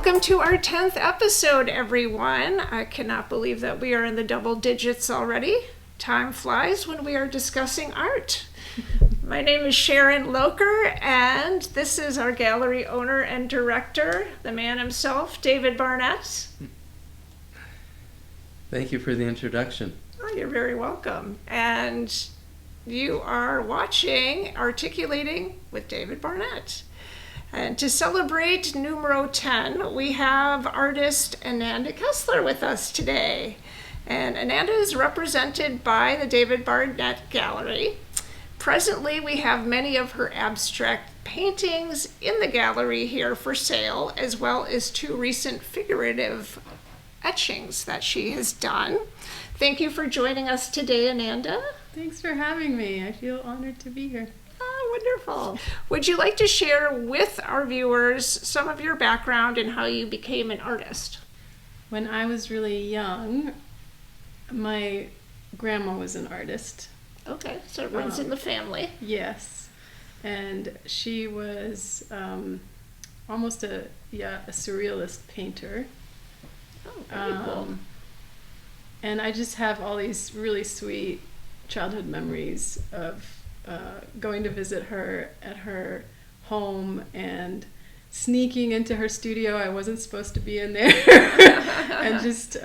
Welcome to our 10th episode, everyone. I cannot believe that we are in the double digits already. Time flies when we are discussing art. My name is Sharon Locher, and this is our gallery owner and director, the man himself, David Barnett. Thank you for the introduction. Oh, you're very welcome. And you are watching Articulating with David Barnett. And to celebrate numero 10, we have artist Ananda Kesler with us today. And Ananda is represented by the David Barnett Gallery. Presently, we have many of her abstract paintings in the gallery here for sale, as well as two recent figurative etchings that she has done. Thank you for joining us today, Ananda. Thanks for having me. I feel honored to be here. Oh, wonderful. Would you like to share with our viewers some of your background and how you became an artist? When I was really young, my grandma was an artist. Okay, so it runs in the family. Yes. And she was almost a surrealist painter. Oh, very cool. And I just have all these really sweet childhood memories of going to visit her at her home and sneaking into her studio. I wasn't supposed to be in there. And just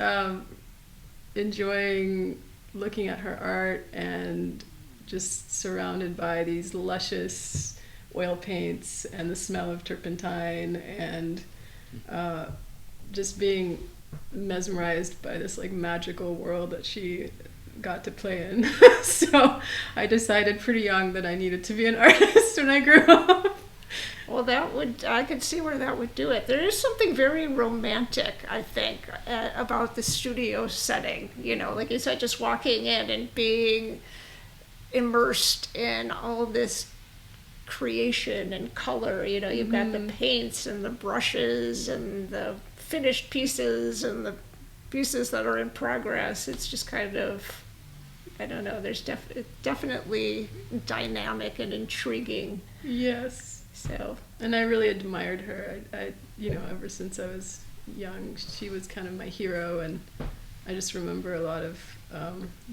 enjoying looking at her art and just surrounded by these luscious oil paints and the smell of turpentine and just being mesmerized by this like magical world that she got to play in. So I decided pretty young that I needed to be an artist when I grew up. Well, I could see where that would do it. There is something very romantic, I think, about the studio setting. You know, like you said, just walking in and being immersed in all this creation and color. You know, you've got the paints and the brushes and the finished pieces and the pieces that are in progress. It's just kind of, I don't know, there's definitely dynamic and intriguing. Yes. So. And I really admired her. I ever since I was young, she was kind of my hero, and I just remember a lot of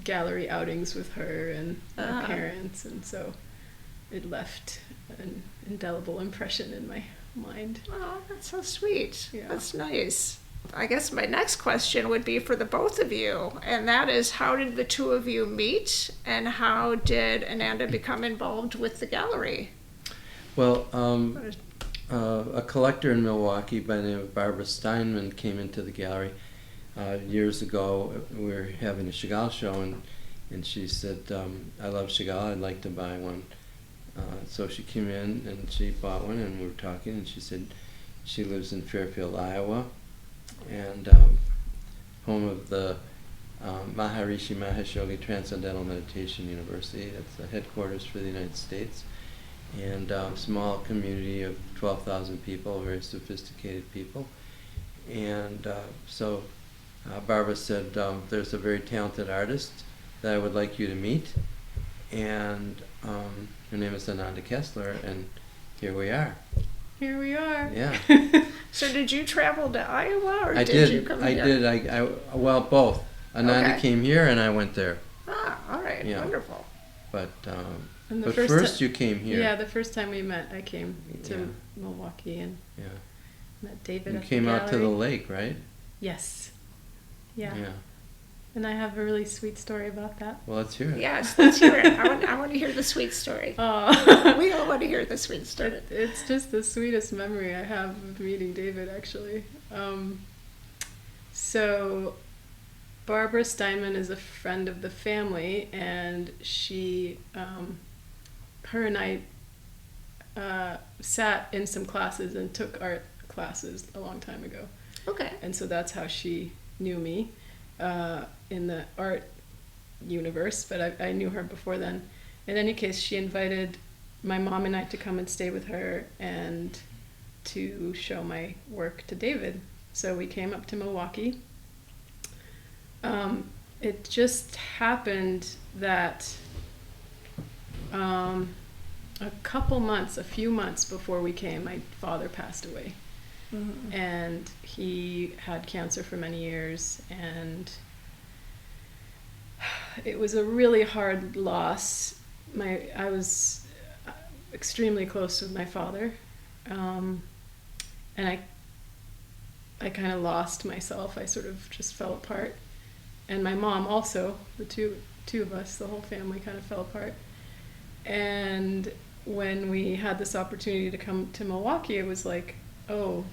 gallery outings with her and my parents, and so it left an indelible impression in my mind. Oh, that's so sweet. Yeah. That's nice. I guess my next question would be for the both of you, and that is, how did the two of you meet, and how did Ananda become involved with the gallery? Well, a collector in Milwaukee by the name of Barbara Steinman came into the gallery years ago. We were having a Chagall show, and she said, I love Chagall, I'd like to buy one. So she came in and she bought one, and we were talking, and she said she lives in Fairfield, Iowa, and home of the Maharishi Mahesh Yogi Transcendental Meditation University. It's the headquarters for the United States, and a small community of 12,000 people, very sophisticated people. And so Barbara said, there's a very talented artist that I would like you to meet, and her name is Ananda Kesler, and here we are. Here we are. Yeah. So did you travel to Iowa, or I did you come I here? did. Well, both. Ananda Okay. came here, and I went there. Ah, all right, Yeah. wonderful. But And but first you came here. Yeah, the first time we met, I came to Yeah. Milwaukee and Yeah. met David You at came the out to the gallery. lake, right? Yes. Yeah. Yeah. And I have a really sweet story about that. Well, let's hear it. Yes, let's hear it. I want to hear the sweet story. Oh. We all want to hear the sweet story. It's just the sweetest memory I have of meeting David, actually. So Barbara Steinman is a friend of the family, and she, her and I sat in some classes and took art classes a long time ago. Okay. And so that's how she knew me in the art universe, but I knew her before then. In any case, she invited my mom and I to come and stay with her and to show my work to David. So we came up to Milwaukee. It just happened that a few months before we came, my father passed away. Mhm. And he had cancer for many years, and it was a really hard loss. I was extremely close with my father, and I kind of lost myself. I sort of just fell apart, and my mom also. The two of us, the whole family, kind of fell apart. And when we had this opportunity to come to Milwaukee, it was like, oh,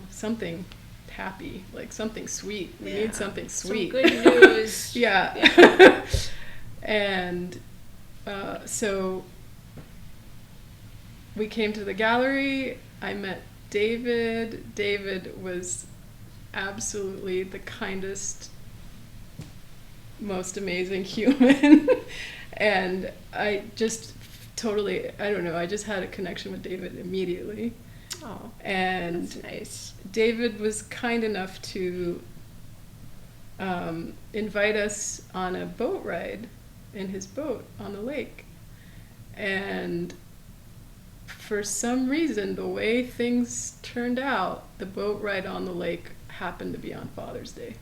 something happy, like something sweet. We need something sweet. Some good news. Yeah. And so we came to the gallery. I met David. David was absolutely the kindest, most amazing human. And I just totally, I don't know, I just had a connection with David immediately. Oh, and that's nice. David was kind enough to invite us on a boat ride in his boat on the lake. And for some reason, the way things turned out, the boat ride on the lake happened to be on Father's Day.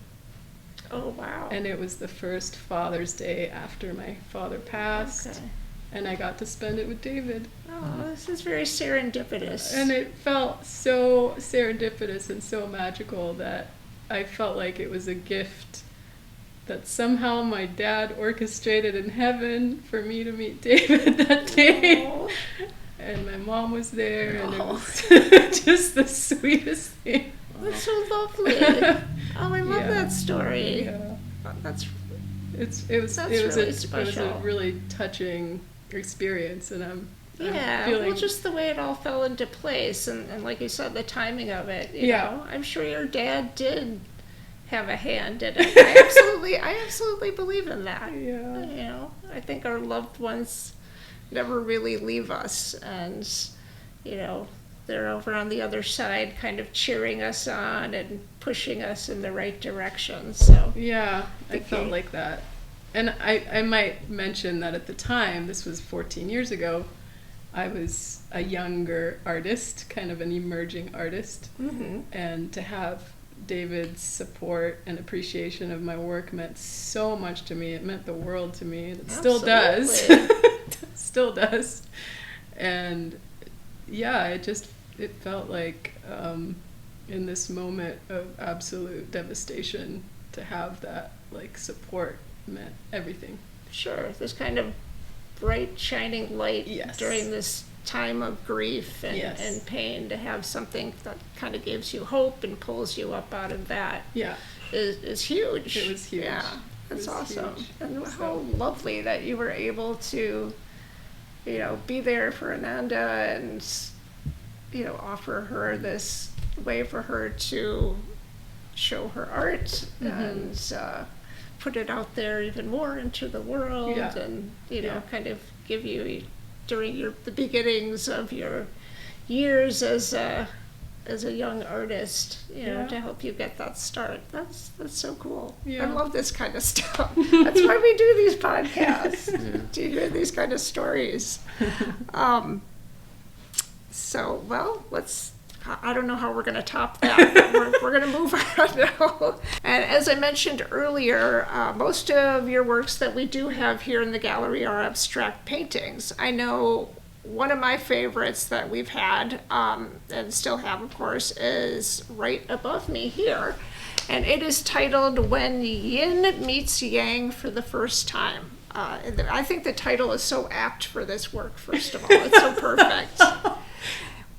Oh, wow. And it was the first Father's Day after my father passed. Okay. And I got to spend it with David. Oh, this is very serendipitous. And it felt so serendipitous and so magical that I felt like it was a gift that somehow my dad orchestrated in heaven for me to meet David that day. Oh. And my mom was there, and it Oh. was just the sweetest thing. That's so lovely. Oh, I love Yeah. that story. Yeah. That's It was That's really really a special. really touching experience, and I'm feeling, well, just the way it all fell into place, and like you said, the timing of it. You Yeah. know, I'm sure your dad did have a hand in it. I absolutely believe in that. Yeah. You know, I think our loved ones never really leave us, and they're over on the other side, kind of cheering us on and pushing us in the right direction. So Yeah, I Thank felt you. like that. And I might mention that at the time, this was 14 years ago, I was a younger artist, kind of an emerging artist. mm-hmm. And to have David's support and appreciation of my work meant so much to me. It meant the world to me. It still does. Still does. And yeah, it felt like in this moment of absolute devastation, to have that like support meant everything. Sure, this kind of bright shining light Yes. during this time of grief and, Yes. and pain, to have something that kind of gives you hope and pulls you up out of that Yeah. is huge. It was huge. Yeah, It that's was awesome. huge. And So- how lovely that you were able to, be there for Ananda and, offer her this way for her to show her art and put it out there even more into the world, Yeah. and Yeah. kind of give you during the beginnings of your years as a young artist, Yeah. to help you get that start. That's so cool. Yeah. I love this kind of stuff. That's why we do these podcasts, Yeah. to hear these kind of stories. So, well, I don't know how we're going to top that, but we're going to move on now. And as I mentioned earlier, most of your works that we do have here in the gallery are abstract paintings. I know one of my favorites that we've had, and still have, of course, is right above me here. And it is titled When Yin Meets Yang for the First Time. I think the title is so apt for this work, first of all. It's so perfect.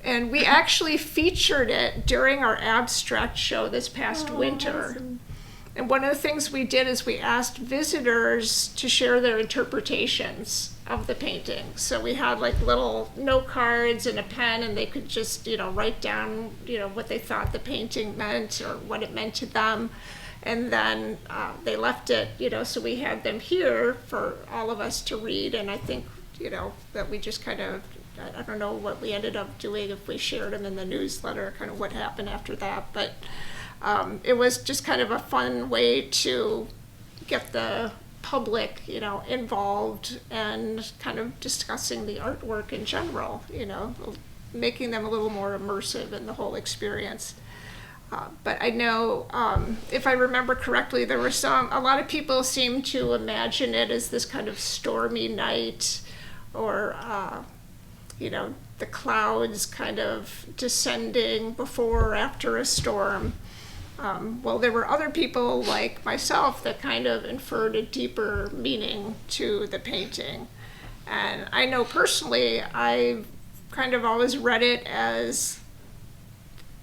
And we actually featured it during our abstract show this past winter. Awesome. And one of the things we did is we asked visitors to share their interpretations of the painting. So we had like little note cards and a pen, and they could just, write down, what they thought the painting meant or what it meant to them. And then they left it, so we had them here for all of us to read. And I think, that we just kind of, I don't know what we ended up doing, if we shared them in the newsletter, kind of what happened after that. But it was just kind of a fun way to get the public, involved and kind of discussing the artwork in general, making them a little more immersive in the whole experience. But I know, if I remember correctly, there were a lot of people seem to imagine it as this kind of stormy night, or, the clouds kind of descending before or after a storm. Well, there were other people like myself that kind of inferred a deeper meaning to the painting. And I know personally, I've kind of always read it as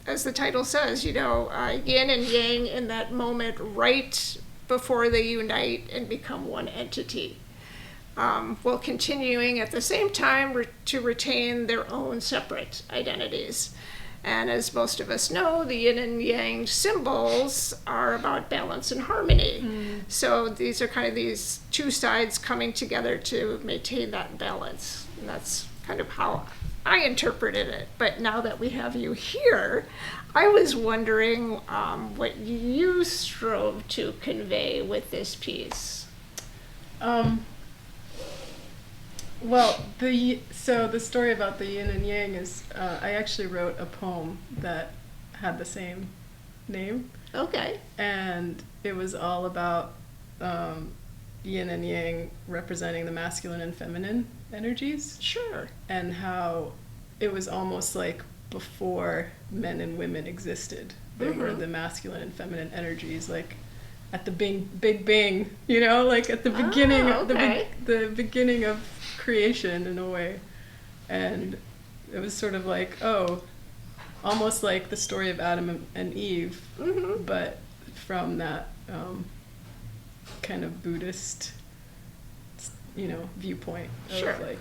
the title says, yin and yang in that moment right before they unite and become one entity, while continuing at the same time to retain their own separate identities. And as most of us know, the yin and yang symbols are about balance and harmony. So these are kind of these two sides coming together to maintain that balance. And that's kind of how I interpreted it. But now that we have you here, I was wondering what you strove to convey with this piece. Well, the story about the yin and yang is, I actually wrote a poem that had the same name. Okay. And it was all about yin and yang representing the masculine and feminine energies. Sure. And how it was almost like before men and women existed, there were the masculine and feminine energies, like at the big bang, like at the beginning, okay. the beginning of creation in a way. And it was sort of like, almost like the story of Adam and Eve, but from that kind of Buddhist, viewpoint of like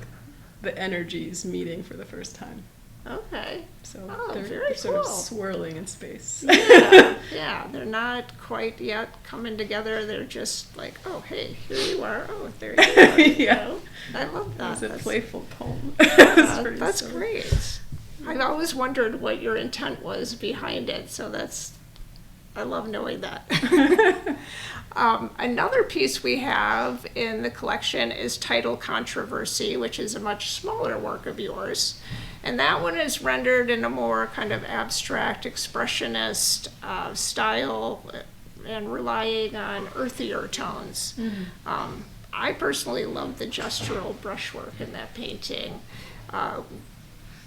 the energies meeting for the first time. Okay. So very they're sort cool. of swirling in space. Yeah, they're not quite yet coming together. They're just like, oh, hey, here you are. Oh, there you are. Yeah. I love that. It was a playful poem. That's great. I've always wondered what your intent was behind it, so I love knowing that. Another piece we have in the collection is Title Controversy, which is a much smaller work of yours. And that one is rendered in a more kind of abstract, expressionist style and relying on earthier tones. I personally love the gestural brushwork in that painting.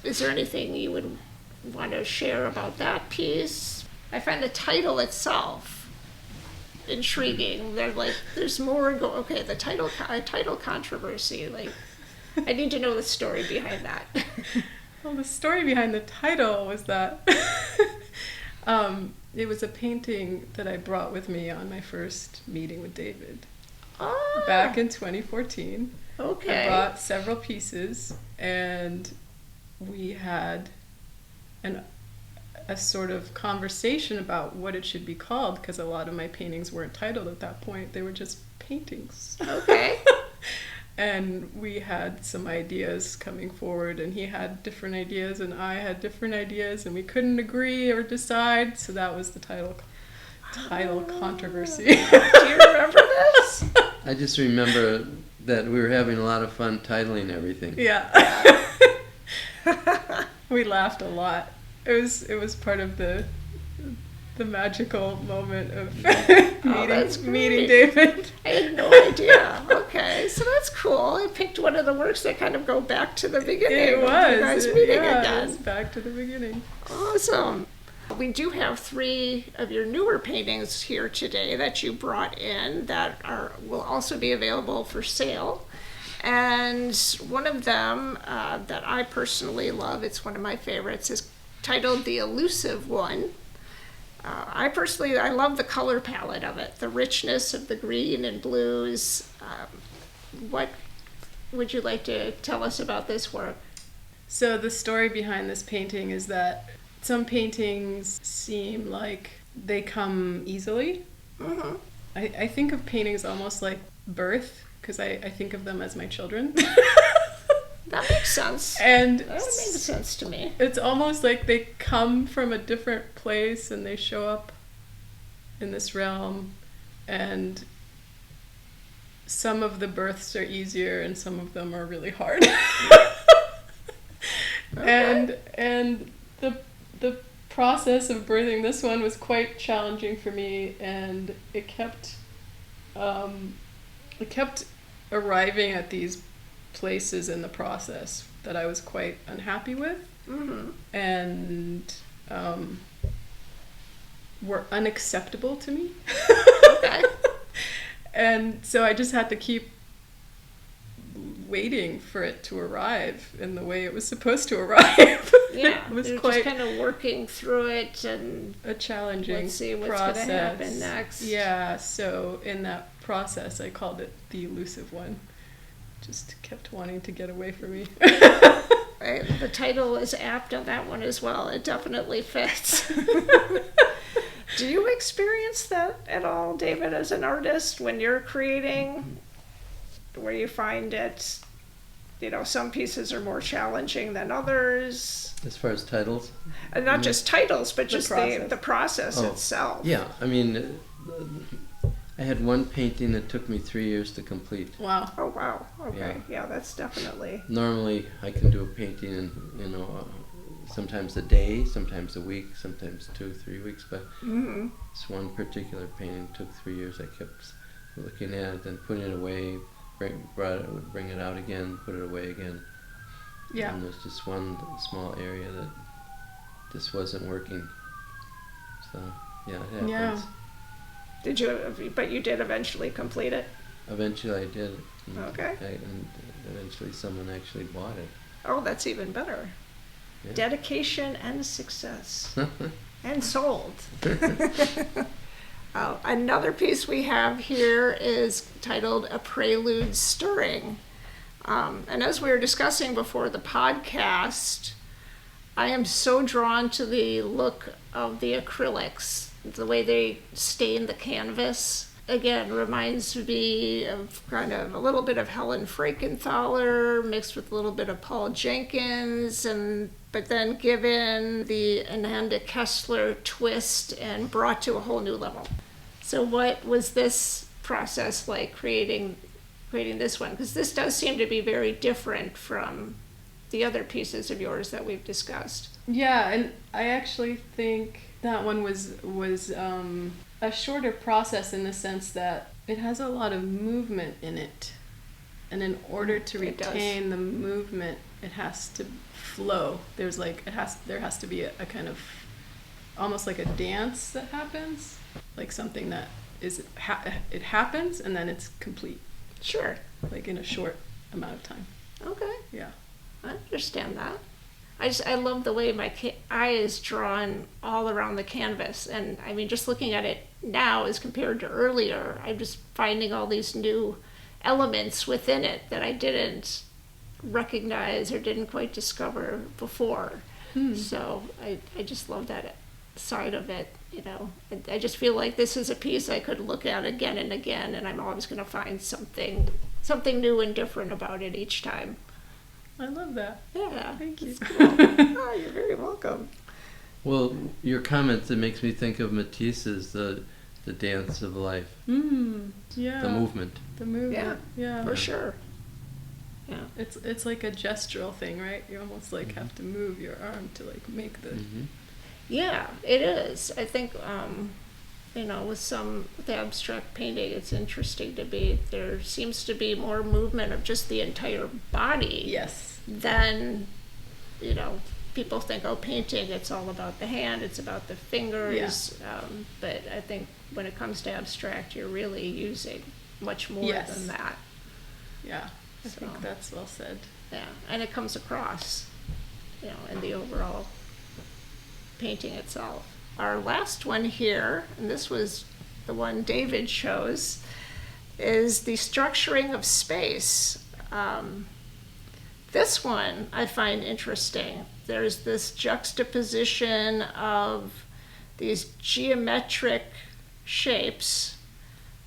Is there anything you would want to share about that piece? I find the title itself intriguing. There's more. Okay, the title Controversy. Like, I need to know the story behind that. Well, the story behind the title was that it was a painting that I brought with me on my first meeting with David back in 2014. Okay. I brought several pieces, and we had a sort of conversation about what it should be called, because a lot of my paintings weren't titled at that point. They were just paintings. Okay. And we had some ideas coming forward, and he had different ideas, and I had different ideas, and we couldn't agree or decide, so that was the title Controversy. Do you remember this? I just remember that we were having a lot of fun titling everything. Yeah. We laughed a lot. It was part of the magical moment of meeting David. I had no idea. Okay, so that's cool. I picked one of the works that kind of go back to the beginning. It was. You guys meeting again. It was back to the beginning. Awesome. We do have 3 of your newer paintings here today that you brought in that will also be available for sale. And one of them that I personally love, it's one of my favorites, is titled The Elusive One. I love the color palette of it, the richness of the green and blues. What would you like to tell us about this work? So the story behind this painting is that some paintings seem like they come easily. Mm-hmm. I think of paintings almost like birth, because I think of them as my children. That makes sense. And that makes sense to me. It's almost like they come from a different place and they show up in this realm, and some of the births are easier and some of them are really hard. And the process of birthing this one was quite challenging for me, and it kept arriving at these places in the process that I was quite unhappy with, and were unacceptable to me. Okay. And so I just had to keep waiting for it to arrive in the way it was supposed to arrive. Yeah, It was you're quite just kind of working through it and a challenging let's see what's process. going to happen next. Yeah, so in that process, I called it the elusive one. Just kept wanting to get away from me. Right, the title is apt on that one as well. It definitely fits. Do you experience that at all, David, as an artist, when you're creating, where you find it, some pieces are more challenging than others? As far as titles? And not just titles, but just process. the process itself. Yeah, I mean, I had one painting that took me 3 years to complete. Wow. Oh, wow. Okay. Yeah, that's definitely. Normally, I can do a painting in, sometimes a day, sometimes a week, sometimes 2-3 weeks. But this one particular painting took 3 years. I kept looking at it and putting it away, bring it out again, put it away again. Yeah. And there's just one small area that just wasn't working. So yeah, it happens. Yeah. But you did eventually complete it? Eventually, I did. And Okay. and eventually, someone actually bought it. Oh, that's even better. Yeah. Dedication and success. And sold. Another piece we have here is titled A Prelude Stirring. And as we were discussing before the podcast, I am so drawn to the look of the acrylics, the way they stain the canvas. Again, reminds me of kind of a little bit of Helen Frankenthaler mixed with a little bit of Paul Jenkins, but then given the Ananda Kesler twist and brought to a whole new level. So what was this process like creating this one? Because this does seem to be very different from the other pieces of yours that we've discussed. Yeah, and I actually think that one was a shorter process in the sense that it has a lot of movement in it. And in order to retain the movement, it has to flow. There has to be a kind of almost like a dance that happens, like something that it happens and then it's complete. Sure. Like in a short amount of time. Okay. Yeah. I understand that. I love the way my eye is drawn all around the canvas. And I mean, just looking at it now as compared to earlier, I'm just finding all these new elements within it that I didn't recognize or didn't quite discover before. So I just love that side of it. I just feel like this is a piece I could look at again and again, and I'm always going to find something new and different about it each time. I love that. Yeah. Thank you. It's cool. Oh, you're very welcome. Well, your comments, it makes me think of Matisse's the dance of life. Yeah. The movement. The movement. Yeah. For sure. Yeah. It's like a gestural thing, right? You almost like have to move your arm to like make the. Yeah, it is. I think with the abstract painting, it's interesting there seems to be more movement of just the entire body. Yes. Than, people think, painting, it's all about the hand, it's about the fingers. Yeah. But I think when it comes to abstract, you're really using much more than that. Yeah, I think that's well said. Yeah, and it comes across, in the overall painting itself. Our last one here, and this was the one David chose, is the structuring of space. This one I find interesting. There's this juxtaposition of these geometric shapes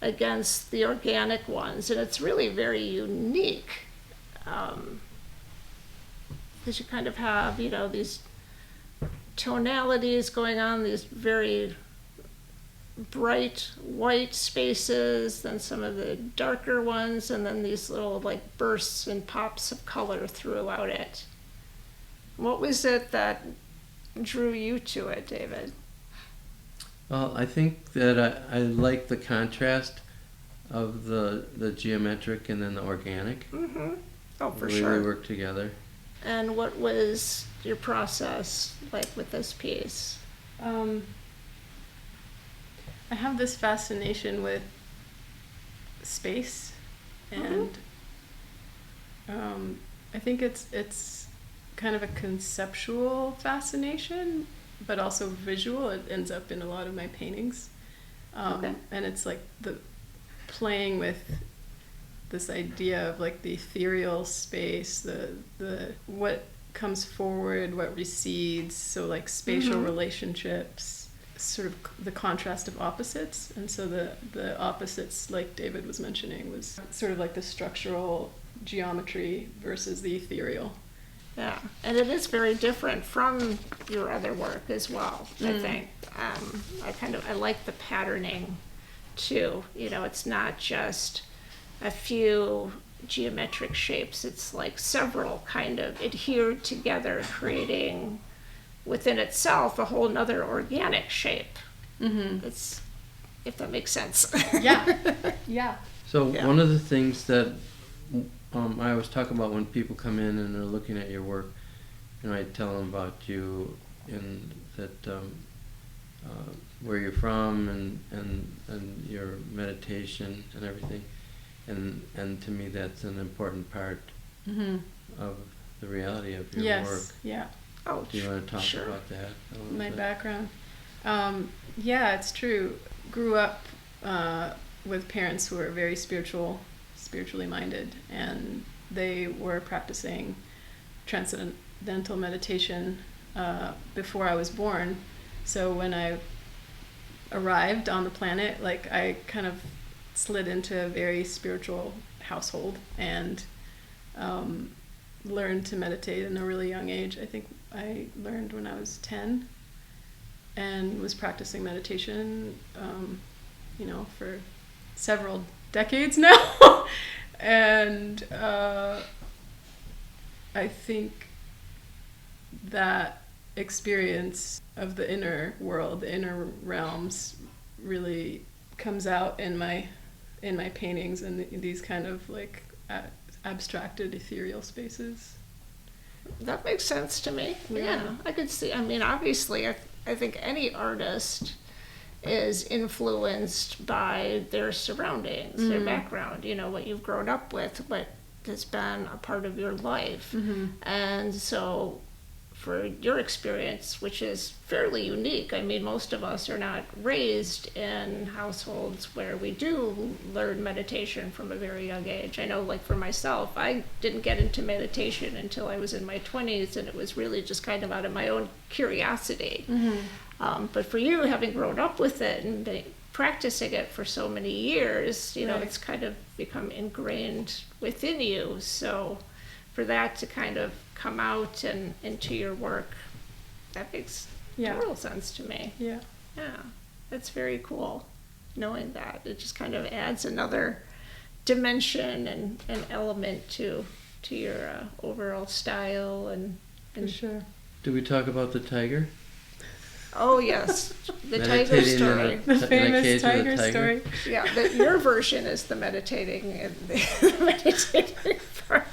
against the organic ones, and it's really very unique. Because you kind of have, these tonalities going on, these very bright white spaces, then some of the darker ones, and then these little like bursts and pops of color throughout it. What was it that drew you to it, David? Well, I think that I like the contrast of the geometric and then the organic. Mm-hmm. Oh, for the way sure. they work together. And what was your process like with this piece? I have this fascination with space, and I think it's kind of a conceptual fascination, but also visual. It ends up in a lot of my paintings, Okay. and it's like the playing with this idea of like the ethereal space, the what comes forward, what recedes, so like spatial relationships, sort of the contrast of opposites. And so the opposites, like David was mentioning, was sort of like the structural geometry versus the ethereal. Yeah, and it is very different from your other work as well, I think. I like the patterning too. You know, it's not just a few geometric shapes, it's like several kind of adhered together, creating within itself a whole nother organic shape. It's, if that makes sense. Yeah. So Yeah. one of the things that I always talk about when people come in and they're looking at your work, I tell them about you and that where you're from and your meditation and everything, and to me that's an important part of the reality of your work. Yeah. Oh, Do you want to talk sure. about that a little My bit? background. Yeah, it's true. Grew up with parents who were very spiritually minded, and they were practicing transcendental meditation before I was born. So when I arrived on the planet, like I kind of slid into a very spiritual household and learned to meditate in a really young age. I think I learned when I was 10 and was practicing meditation, for several decades now. And I think that experience of the inner world, the inner realms, really comes out in my paintings and these kind of like abstracted ethereal spaces. That makes sense to me. Yeah. I could see. I mean, obviously, I think any artist is influenced by their surroundings, their background, what you've grown up with, what has been a part of your life. And so for your experience, which is fairly unique, I mean, most of us are not raised in households where we do learn meditation from a very young age. I know, like for myself, I didn't get into meditation until I was in my 20s, and it was really just kind of out of my own curiosity. But for you, having grown up with it and been practicing it for so many years, Right. it's kind of become ingrained within you. So for that to kind of come out and into your work, that makes total sense to me. Yeah. Yeah, that's very cool. Knowing that, it just kind of adds another dimension and element to your overall style and For sure. Do we talk about the tiger? oh yes, the tiger Meditating story. in The in a cage famous with a tiger tiger? story. Yeah, your version is the meditating and the meditating part.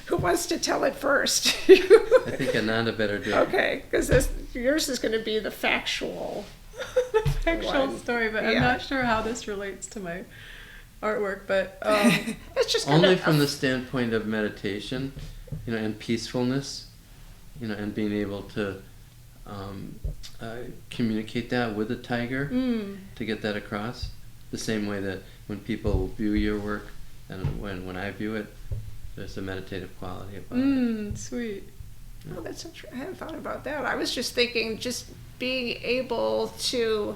Who wants to tell it first? I think Ananda better do it. Okay, because yours is going to be the factual. Actual One. story, but Yeah. I'm not sure how this relates to my artwork. But It's just kind Only of from the standpoint of meditation, and peacefulness, and being able to communicate that with a tiger to get that across. The same way that when people view your work and when I view it, there's a meditative quality about it. Sweet. Oh, that's interesting. I hadn't thought about that. I was just thinking, just being able to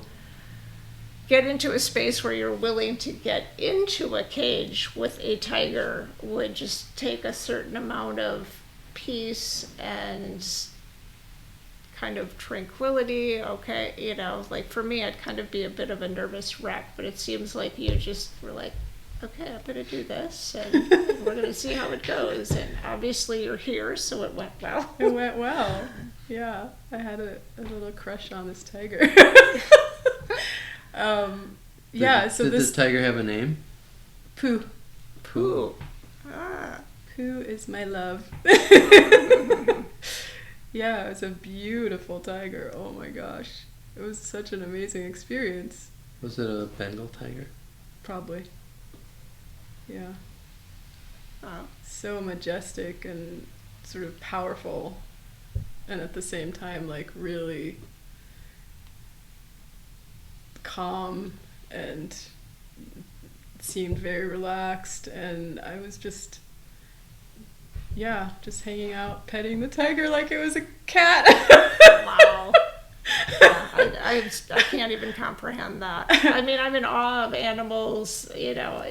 get into a space where you're willing to get into a cage with a tiger would just take a certain amount of peace and kind of tranquility. Okay, like for me, I'd kind of be a bit of a nervous wreck, but it seems like you just were like, okay, I'm going to do this, and we're going to see how it goes. And obviously you're here, so it went well. It went well. Yeah, I had a little crush on this tiger. Yeah, so did this this tiger have a name? Pooh. Pooh. Ah. Pooh is my love. Yeah, it was a beautiful tiger. Oh my gosh. It was such an amazing experience. Was it a Bengal tiger? Probably. Yeah. Oh. So majestic and sort of powerful, and at the same time, like, really calm, and seemed very relaxed, and I was just hanging out, petting the tiger like it was a cat. Wow. I can't even comprehend that. I mean, I'm in awe of animals, you know.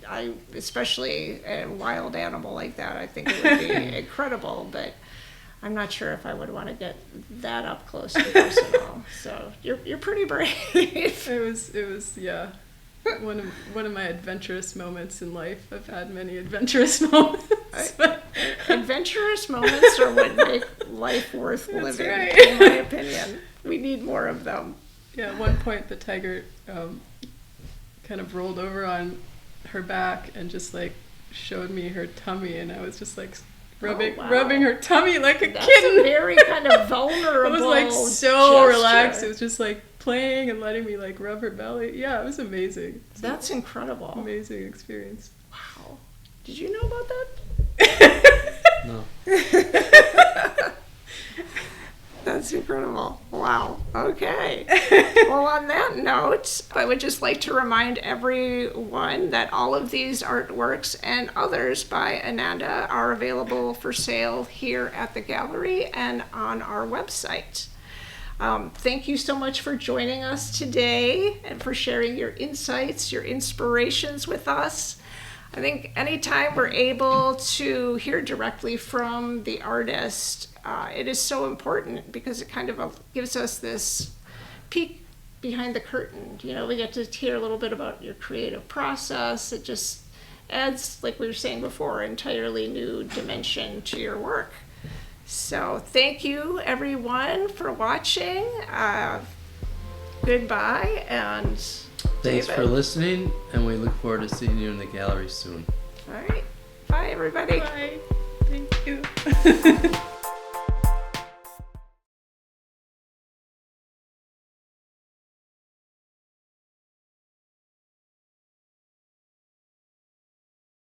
I especially a wild animal like that, I think it would be incredible, but I'm not sure if I would want to get that up close to personal. So you're pretty brave. It was yeah, one of my adventurous moments in life. I've had many adventurous moments. Adventurous moments are what make life worth That's living, right. in my opinion. We need more of them. Yeah, at one point the tiger kind of rolled over on her back and just like showed me her tummy, and I was just like rubbing her tummy like a That's kitten. a very kind of vulnerable It was like so gesture. relaxed. It was just like playing and letting me like rub her belly. Yeah, it was amazing. That's incredible. Amazing experience. Wow. Did you know about that? No. That's incredible. Wow. Okay. Well, on that note, I would just like to remind everyone that all of these artworks and others by Ananda are available for sale here at the gallery and on our website. Thank you so much for joining us today and for sharing your insights, your inspirations with us. I think anytime we're able to hear directly from the artist, it is so important because it kind of gives us this peek behind the curtain. You know, we get to hear a little bit about your creative process. It just adds, like we were saying before, an entirely new dimension to your work. So thank you, everyone, for watching. Goodbye, and Thanks David. for listening, and we look forward to seeing you in the gallery soon. All right. Bye, everybody. Bye. Thank you.